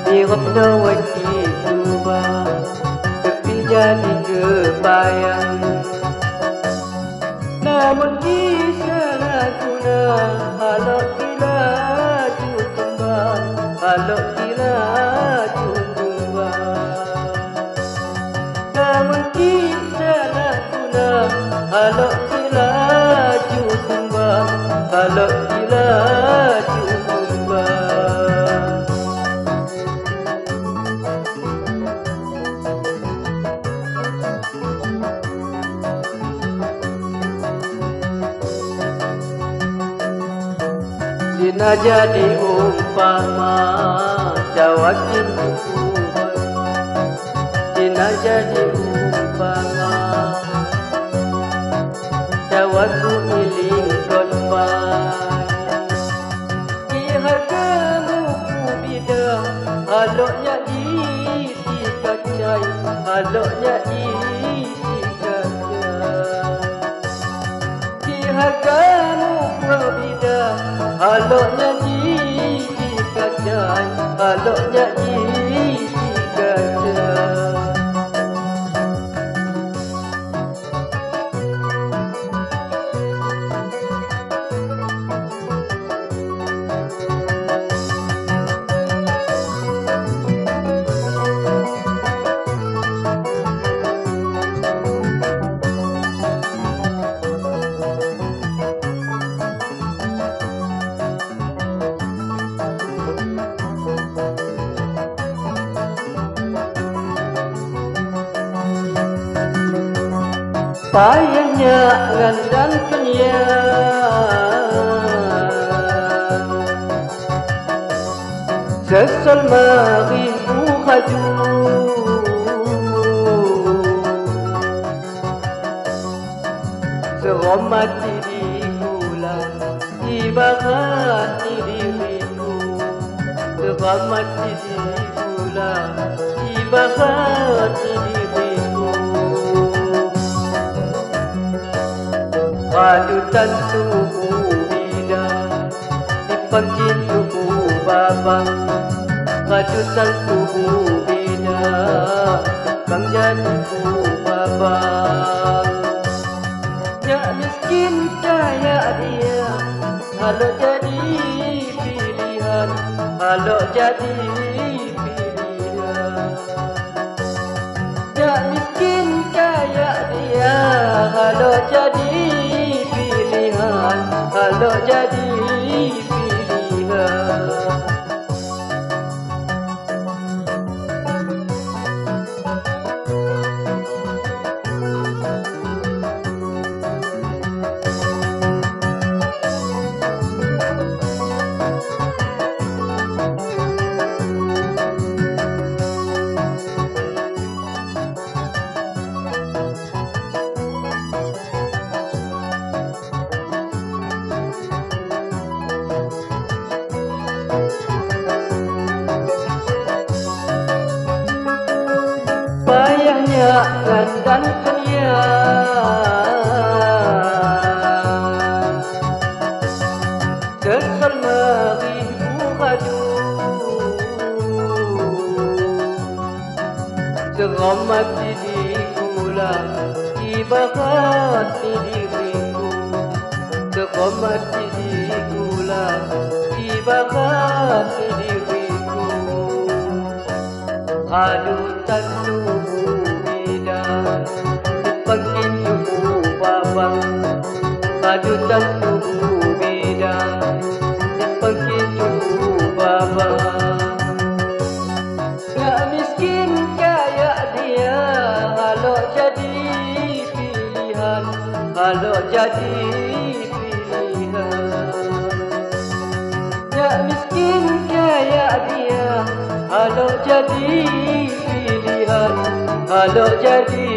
Dirapna wajib berubah, tapi jadi kebayang. Namun kisah laguna, halak gila tumbang, halak gila tumbang. Namun kisah laguna, halak gila tumbang, halak gila tumbang. Zina jadi umpama jawakin tubuh. Zina jadi umpama jawaku iling konpai. Ihargamu kubida, haloknya isi kacai, haloknya isi kacai. Ihargamu kubida, haloknya isi kacai, haloknya isi kacai. Payahnya ngandang kenyang, sesal maribu haju. Seromati di bulan, ibarat diriku. Seromati di bulan, ibarat diriku. Padutan tubuh bidang, dipanggil tubuh babang. Padutan tubuh bidang, bang jadi tubuh babang. Ya miskin kaya dia, halok jadi pilihan, halok jadi pilihan. Ya miskin kaya dia, halok jadi pilihan, halok jadi pilihan. Payahnya ngandang kenyang, sesal maribu haju. Seromati di bulan, ibarat diriku. Seromati di bulan, ibarat diriku. Padutan tubuh bidang, dipanggil tubuh babang. Padutan tubuh bidang, dipanggil tubuh babang. Gak miskin kaya dia, halok jadi pilihan, halok jadi pilihan. Gak miskin kaya dia, halok jadi pilihan, halok jadi